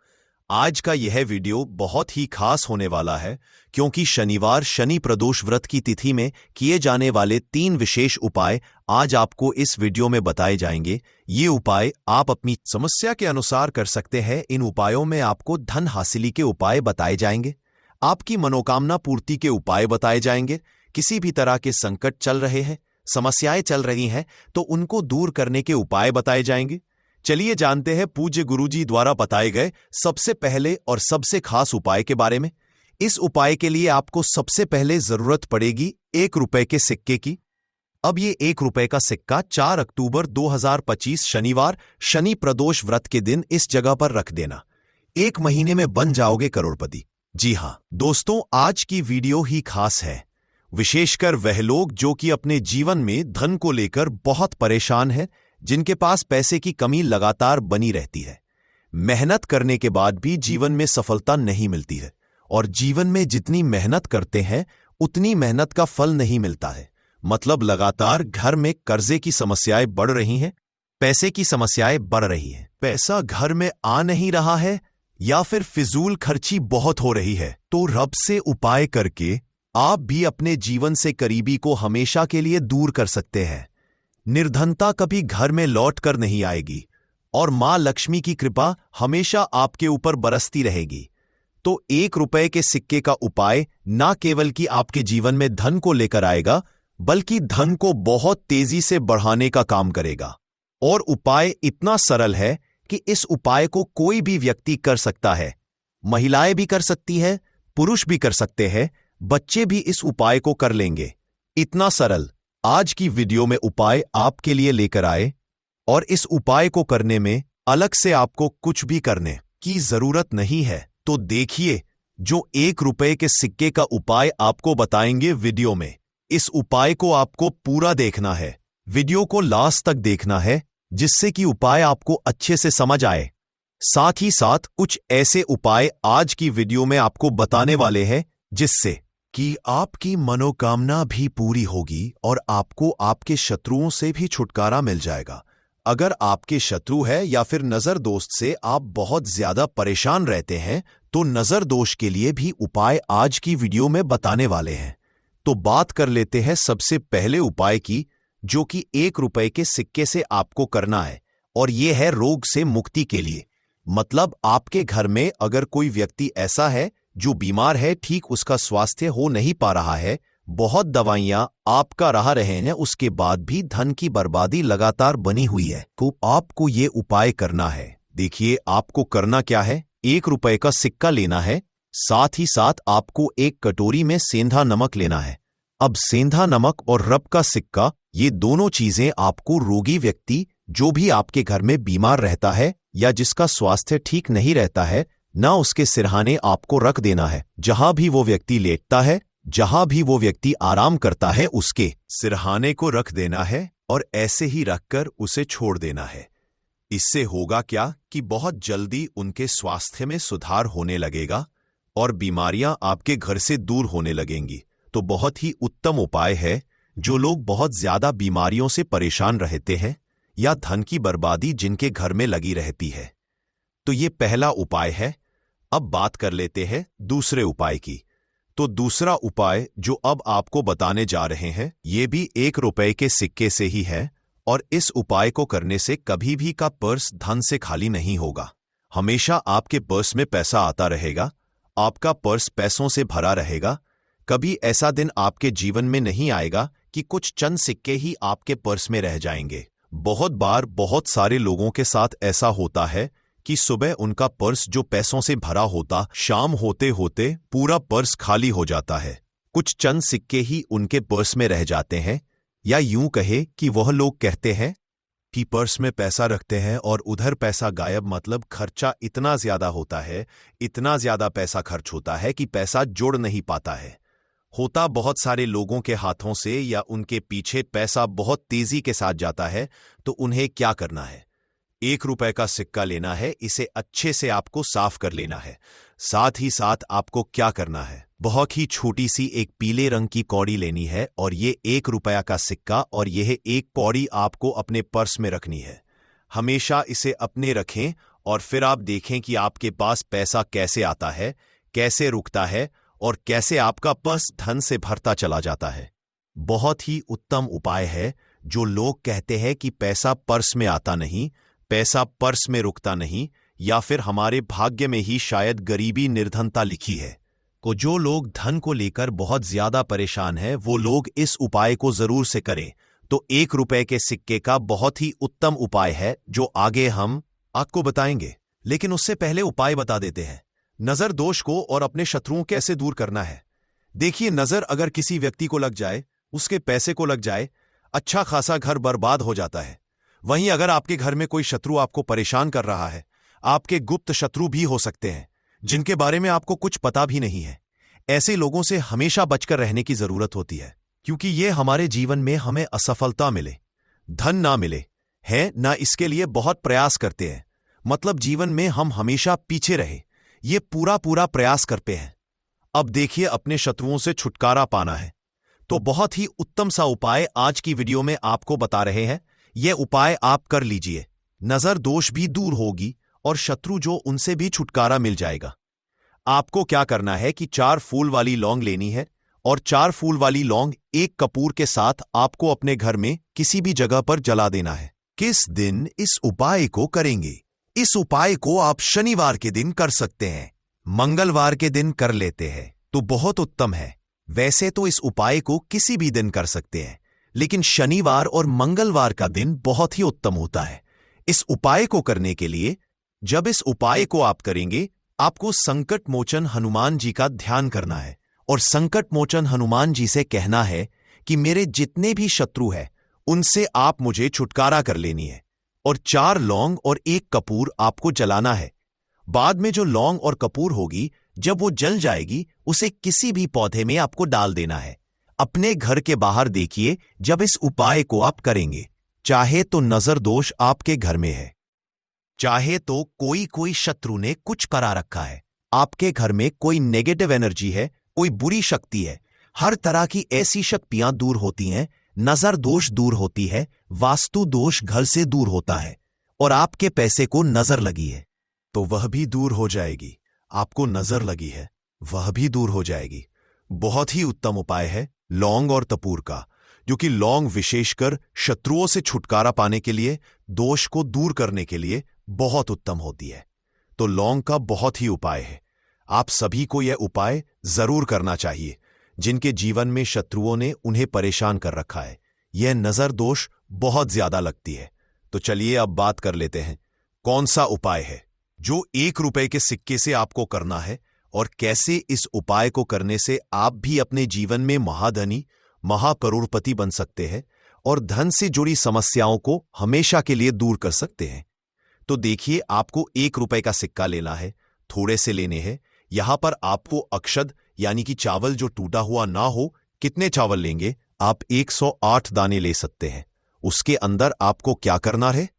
आज का यह वीडियो बहुत ही खास होने वाला है, क्योंकि शनिवार शनि प्रदोष व्रत की तिथि में किए जाने वाले 3 विशेष उपाय आज आपको इस वीडियो में बताए जाएंगे। ये उपाय आप अपनी समस्या के अनुसार कर सकते हैं। इन उपायों में आपको धन हासिली के उपाय बताए जाएंगे, आपकी मनोकामना पूर्ति के उपाय बताए जाएंगे। किसी भी तरह के संकट चल रहे हैं, समस्याएं चल रही हैं, तो उनको दूर करने के उपाय बताए जाएंगे। चलिए जानते हैं पूज्य गुरुजी द्वारा बताए गए सबसे पहले और सबसे खास उपाय के बारे में। इस उपाय के लिए आपको सबसे पहले जरूरत पड़ेगी 1 रुपए के सिक्के की। अब ये 1 रुपए का सिक्का 4 अक्टूबर 2025 शनिवार शनि प्रदोष व्रत के दिन इस जगह पर रख देना। 1 महीने में बन जाओगे करोड़पति। जी हां दोस्तों, आज की वीडियो ही खास है, विशेषकर वह लोग जो कि अपने जीवन में धन को लेकर बहुत परेशान हैं, जिनके पास पैसे की कमी लगातार बनी रहती है। मेहनत करने के बाद भी जीवन में सफलता नहीं मिलती है और जीवन में जितनी मेहनत करते हैं उतनी मेहनत का फल नहीं मिलता है। मतलब लगातार घर में कर्जे की समस्याएं बढ़ रही हैं, पैसे की समस्याएं बढ़ रही हैं, पैसा घर में आ नहीं रहा है या फिर फिजूल खर्ची बहुत हो रही है। तो रब से उपाय करके आप भी अपने जीवन से करीबी को हमेशा के लिए दूर कर सकते हैं। निर्धनता कभी घर में लौट कर नहीं आएगी और मां लक्ष्मी की कृपा हमेशा आपके ऊपर बरसती रहेगी। तो 1 रुपए के सिक्के का उपाय ना केवल कि आपके जीवन में धन को लेकर आएगा, बल्कि धन को बहुत तेजी से बढ़ाने का काम करेगा। और उपाय इतना सरल है कि इस उपाय को कोई भी व्यक्ति कर सकता है। महिलाएं भी कर सकती है, पुरुष भी कर सकते हैं, बच्चे भी इस उपाय को कर लेंगे। इतना सरल आज की वीडियो में उपाय आपके लिए लेकर आए, और इस उपाय को करने में अलग से आपको कुछ भी करने की जरूरत नहीं है। तो देखिए, जो 1 रुपए के सिक्के का उपाय आपको बताएंगे वीडियो में, इस उपाय को आपको पूरा देखना है, वीडियो को लास्ट तक देखना है, जिससे कि उपाय आपको अच्छे से समझ आए। साथ ही साथ कुछ ऐसे उपाय आज की वीडियो में आपको बताने वाले हैं जिससे कि आपकी मनोकामना भी पूरी होगी और आपको आपके शत्रुओं से भी छुटकारा मिल जाएगा। अगर आपके शत्रु है या फिर नजर दोस्त से आप बहुत ज्यादा परेशान रहते हैं, तो नजर दोष के लिए भी उपाय आज की वीडियो में बताने वाले हैं। तो बात कर लेते हैं सबसे पहले उपाय की, जो कि 1 रुपए के सिक्के से आपको करना है, और यह है रोग से मुक्ति के लिए। मतलब आपके घर में अगर कोई व्यक्ति ऐसा है जो बीमार है, ठीक उसका स्वास्थ्य हो नहीं पा रहा है, बहुत दवाइयां आप का रहा रहे हैं, उसके बाद भी धन की बर्बादी लगातार बनी हुई है। तो आपको ये उपाय करना है। देखिए आपको करना क्या है, 1 रुपए का सिक्का लेना है, साथ ही साथ आपको एक कटोरी में सेंधा नमक लेना है। अब सेंधा नमक और रब का सिक्का, ये दोनों चीजें आपको रोगी व्यक्ति, जो भी आपके घर में बीमार रहता है या जिसका स्वास्थ्य ठीक नहीं रहता है, ना उसके सिरहाने आपको रख देना है। जहां भी वो व्यक्ति लेटता है, जहां भी वो व्यक्ति आराम करता है, उसके सिरहाने को रख देना है और ऐसे ही रखकर उसे छोड़ देना है। इससे होगा क्या कि बहुत जल्दी उनके स्वास्थ्य में सुधार होने लगेगा और बीमारियां आपके घर से दूर होने लगेंगी। तो बहुत ही उत्तम उपाय है। जो लोग बहुत ज्यादा बीमारियों से परेशान रहते हैं या धन की बर्बादी जिनके घर में लगी रहती है, तो ये पहला उपाय है। अब बात कर लेते हैं दूसरे उपाय की। तो दूसरा उपाय जो अब आपको बताने जा रहे हैं, ये भी 1 रुपए के सिक्के से ही है और इस उपाय को करने से कभी भी का पर्स धन से खाली नहीं होगा। हमेशा आपके पर्स में पैसा आता रहेगा, आपका पर्स पैसों से भरा रहेगा। कभी ऐसा दिन आपके जीवन में नहीं आएगा कि कुछ चंद सिक्के ही आपके पर्स में रह जाएंगे। बहुत बार बहुत सारे लोगों के साथ ऐसा होता है कि सुबह उनका पर्स जो पैसों से भरा होता, शाम होते होते पूरा पर्स खाली हो जाता है। कुछ चंद सिक्के ही उनके पर्स में रह जाते हैं, या यूं कहे कि वह लोग कहते हैं कि पर्स में पैसा रखते हैं और उधर पैसा गायब, मतलब खर्चा इतना ज्यादा होता है, इतना ज्यादा पैसा खर्च होता है कि पैसा जोड़ नहीं पाता है। होता बहुत सारे लोगों के हाथों से या उनके पीछे पैसा बहुत तेजी के साथ जाता है। तो उन्हें क्या करना है, 1 रुपए का सिक्का लेना है, इसे अच्छे से आपको साफ कर लेना है। साथ ही साथ आपको क्या करना है, बहुत ही छोटी सी एक पीले रंग की कौड़ी लेनी है और ये 1 रुपया का सिक्का और यह एक कौड़ी आपको अपने पर्स में रखनी है। हमेशा इसे अपने रखें और फिर आप देखें कि आपके पास पैसा कैसे आता है, कैसे रुकता है और कैसे आपका पर्स धन से भरता चला जाता है। बहुत ही उत्तम उपाय है। जो लोग कहते हैं कि पैसा पर्स में आता नहीं, पैसा पर्स में रुकता नहीं, या फिर हमारे भाग्य में ही शायद गरीबी निर्धनता लिखी है, तो जो लोग धन को लेकर बहुत ज्यादा परेशान हैं, वो लोग इस उपाय को जरूर से करें। तो 1 रुपए के सिक्के का बहुत ही उत्तम उपाय है जो आगे हम आपको बताएंगे। लेकिन उससे पहले उपाय बता देते हैं, नजर दोष को और अपने शत्रुओं कैसे दूर करना है। देखिए, नजर अगर किसी व्यक्ति को लग जाए, उसके पैसे को लग जाए, अच्छा खासा घर बर्बाद हो जाता है। वहीं अगर आपके घर में कोई शत्रु आपको परेशान कर रहा है, आपके गुप्त शत्रु भी हो सकते हैं जिनके बारे में आपको कुछ पता भी नहीं है, ऐसे लोगों से हमेशा बचकर रहने की जरूरत होती है, क्योंकि ये हमारे जीवन में हमें असफलता मिले, धन ना मिले है ना, इसके लिए बहुत प्रयास करते हैं। मतलब जीवन में हम हमेशा पीछे रहे, ये पूरा प्रयास करते हैं। अब देखिए, अपने शत्रुओं से छुटकारा पाना है तो बहुत ही उत्तम सा उपाय आज की वीडियो में आपको बता रहे हैं। यह उपाय आप कर लीजिए, नजर दोष भी दूर होगी और शत्रु जो उनसे भी छुटकारा मिल जाएगा। आपको क्या करना है कि 4 फूल वाली लौंग लेनी है और 4 फूल वाली लौंग एक कपूर के साथ आपको अपने घर में किसी भी जगह पर जला देना है। किस दिन इस उपाय को करेंगे? इस उपाय को आप शनिवार के दिन कर सकते हैं, मंगलवार के दिन कर लेते हैं तो बहुत उत्तम है। वैसे तो इस उपाय को किसी भी दिन कर सकते हैं, लेकिन शनिवार और मंगलवार का दिन बहुत ही उत्तम होता है इस उपाय को करने के लिए। जब इस उपाय को आप करेंगे, आपको संकट मोचन हनुमान जी का ध्यान करना है और संकट मोचन हनुमान जी से कहना है कि मेरे जितने भी शत्रु हैं उनसे आप मुझे छुटकारा कर लेनी है। और 4 लौंग और 1 कपूर आपको जलाना है। बाद में जो लौंग और कपूर होगी, जब वो जल जाएगी, उसे किसी भी पौधे में आपको डाल देना है। अपने घर के बाहर देखिए, जब इस उपाय को आप करेंगे, चाहे तो नजर दोष आपके घर में है, चाहे तो कोई शत्रु ने कुछ करा रखा है, आपके घर में कोई नेगेटिव एनर्जी है, कोई बुरी शक्ति है, हर तरह की ऐसी शक्तियां दूर होती हैं, नजर दोष दूर होती है, वास्तु दोष घर से दूर होता है और आपके पैसे को नजर लगी है तो वह भी दूर हो जाएगी। आपको नजर लगी है, वह भी दूर हो जाएगी। बहुत ही उत्तम उपाय है लौंग और कपूर का, जो कि लौंग विशेषकर शत्रुओं से छुटकारा पाने के लिए, दोष को दूर करने के लिए बहुत उत्तम होती है। तो लौंग का बहुत ही उपाय है, आप सभी को यह उपाय जरूर करना चाहिए। जिनके जीवन में शत्रुओं ने उन्हें परेशान कर रखा है। यह नजर दोष बहुत ज्यादा लगती है। तो चलिए अब बात कर लेते हैं, कौन सा उपाय है जो 1 रुपए के सिक्के से आपको करना है और कैसे इस उपाय को करने से आप भी अपने जीवन में महाधनी, महाकरोड़पति बन सकते हैं और धन से जुड़ी समस्याओं को हमेशा के लिए दूर कर सकते हैं। तो देखिए, आपको 1 रुपए का सिक्का लेना है, थोड़े से लेने हैं। यहां पर आपको अक्षत यानी कि चावल जो टूटा हुआ ना हो, कितने चावल लेंगे? आप 108 दाने ले सकते हैं। उसके अंदर आपको क्या करना है?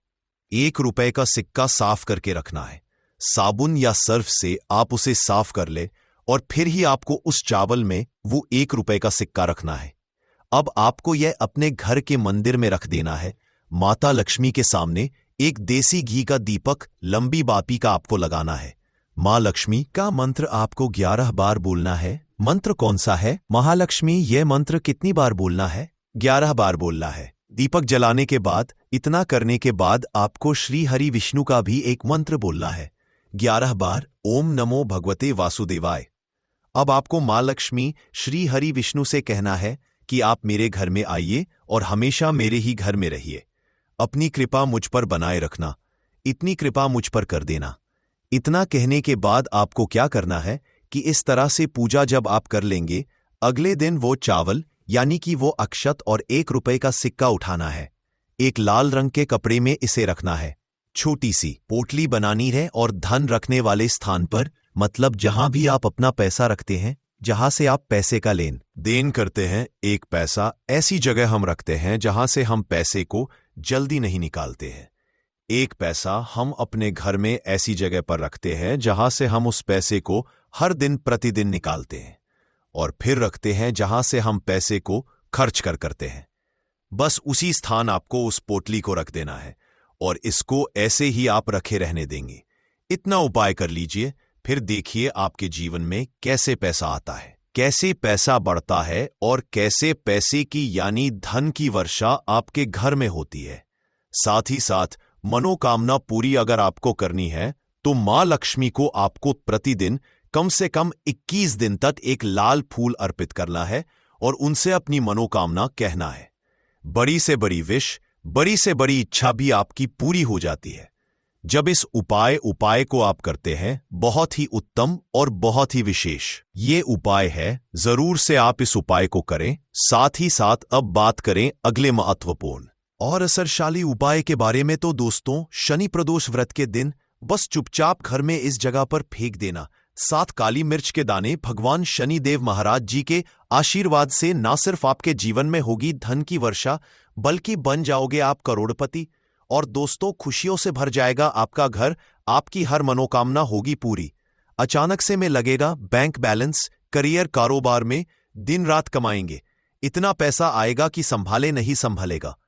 1 रुपए का सिक्का साफ करके रखना है। साबुन या सर्फ से आप उसे साफ कर ले और फिर ही आपको उस चावल में वो 1 रुपए का सिक्का रखना है। अब आपको यह अपने घर के मंदिर में रख देना है। माता लक्ष्मी के सामने एक देसी घी का दीपक लंबी बापी का आपको लगाना है। माँ लक्ष्मी का मंत्र आपको 11 बार बोलना है। मंत्र कौन सा है? महालक्ष्मी, यह मंत्र कितनी बार बोलना है? 11 बार बोलना है। दीपक जलाने के बाद, इतना करने के बाद आपको श्री हरि विष्णु का भी एक मंत्र बोलना है 11 बार, ओम नमो भगवते वासुदेवाय। अब आपको माँ लक्ष्मी श्री हरि विष्णु से कहना है कि आप मेरे घर में आइए और हमेशा मेरे ही घर में रहिए। अपनी कृपा मुझ पर बनाए रखना, इतनी कृपा मुझ पर कर देना। इतना कहने के बाद आपको क्या करना है कि इस तरह से पूजा जब आप कर लेंगे, अगले दिन वो चावल यानी कि वो अक्षत और 1 रुपए का सिक्का उठाना है। एक लाल रंग के कपड़े में इसे रखना है। छोटी सी पोटली बनानी है और धन रखने वाले स्थान पर, मतलब जहां भी आप अपना पैसा रखते हैं, जहां से आप पैसे का लेन देन करते हैं, 1 पैसा ऐसी जगह हम रखते हैं जहां से हम पैसे को जल्दी नहीं निकालते हैं। 1 पैसा हम अपने घर में ऐसी जगह पर रखते हैं जहां से हम उस पैसे को हर दिन प्रतिदिन निकालते हैं और फिर रखते हैं जहां से हम पैसे को खर्च करते हैं। बस उसी स्थान आपको उस पोटली को रख देना है और इसको ऐसे ही आप रखे रहने देंगे। इतना उपाय कर लीजिए, फिर देखिए आपके जीवन में कैसे पैसा आता है, कैसे पैसा बढ़ता है और कैसे पैसे की यानी धन की वर्षा आपके घर में होती है। साथ ही साथ मनोकामना पूरी अगर आपको करनी है तो मां लक्ष्मी को आपको प्रतिदिन कम से कम 21 दिन तक एक लाल फूल अर्पित करना है और उनसे अपनी मनोकामना कहना है। बड़ी से बड़ी विश, बड़ी से बड़ी इच्छा भी आपकी पूरी हो जाती है जब इस उपाय को आप करते हैं। बहुत ही उत्तम और बहुत ही विशेष ये उपाय है, जरूर से आप इस उपाय को करें। साथ ही साथ अब बात करें अगले महत्वपूर्ण और असरशाली उपाय के बारे में। तो दोस्तों, शनि प्रदोष व्रत के दिन बस चुपचाप घर में इस जगह पर फेंक देना 7 काली मिर्च के दाने। भगवान शनि देव महाराज जी के आशीर्वाद से ना सिर्फ आपके जीवन में होगी धन की वर्षा, बल्कि बन जाओगे आप करोड़पति। और दोस्तों, खुशियों से भर जाएगा आपका घर, आपकी हर मनोकामना होगी पूरी। अचानक से में लगेगा बैंक बैलेंस, करियर, कारोबार में दिन रात कमाएंगे। इतना पैसा आएगा कि संभाले नहीं संभलेगा।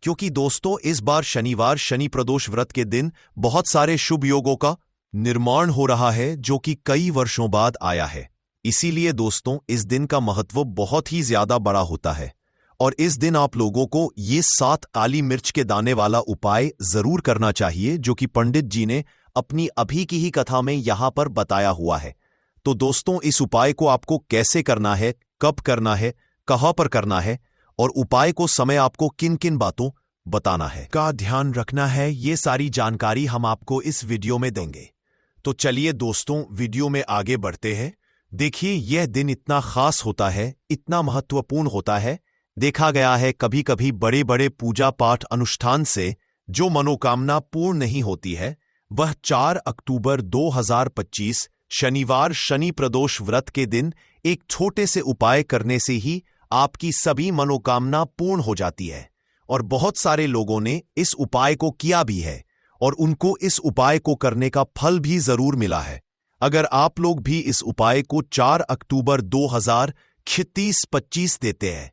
क्योंकि दोस्तों, इस बार शनिवार शनि प्रदोष व्रत के दिन बहुत सारे शुभ योगों का निर्माण हो रहा है जो कि कई वर्षों बाद आया है। इसीलिए दोस्तों, इस दिन का महत्व बहुत ही ज्यादा बड़ा होता है और इस दिन आप लोगों को ये 7 काली मिर्च के दाने वाला उपाय जरूर करना चाहिए जो कि पंडित जी ने अपनी अभी की ही कथा में यहां पर बताया हुआ है। तो दोस्तों, इस उपाय को आपको कैसे करना है, कब करना है, कहां पर करना है और उपाय को समय आपको किन किन बातों बताना है का ध्यान रखना है, ये सारी जानकारी हम आपको इस वीडियो में देंगे। तो चलिए दोस्तों, वीडियो में आगे बढ़ते हैं। देखिए, यह दिन इतना खास होता है, इतना महत्वपूर्ण होता है। देखा गया है कभी कभी बड़े बड़े पूजा पाठ अनुष्ठान से जो मनोकामना पूर्ण नहीं होती है, वह 4 अक्टूबर 2025 शनिवार शनि प्रदोष व्रत के दिन एक छोटे से उपाय करने से ही आपकी सभी मनोकामना पूर्ण हो जाती है। और बहुत सारे लोगों ने इस उपाय को किया भी है और उनको इस उपाय को करने का फल भी जरूर मिला है। अगर आप लोग भी इस उपाय को 4 अक्टूबर 2025 देते हैं,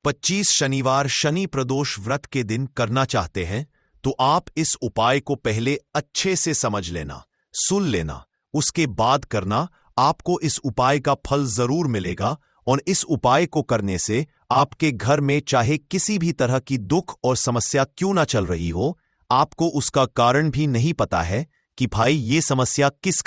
25 शनिवार शनि प्रदोष व्रत के दिन करना चाहते हैं, तो आप इस उपाय को पहले अच्छे से समझ लेना, सुन लेना, उसके बाद करना। आपको इस उपाय का फल जरूर मिलेगा और इस उपाय को करने से आपके घर में चाहे किसी भी तरह की दुख और समस्या क्यों ना चल रही हो, आपको उसका कारण भी नहीं पता है कि भाई ये समस्या किस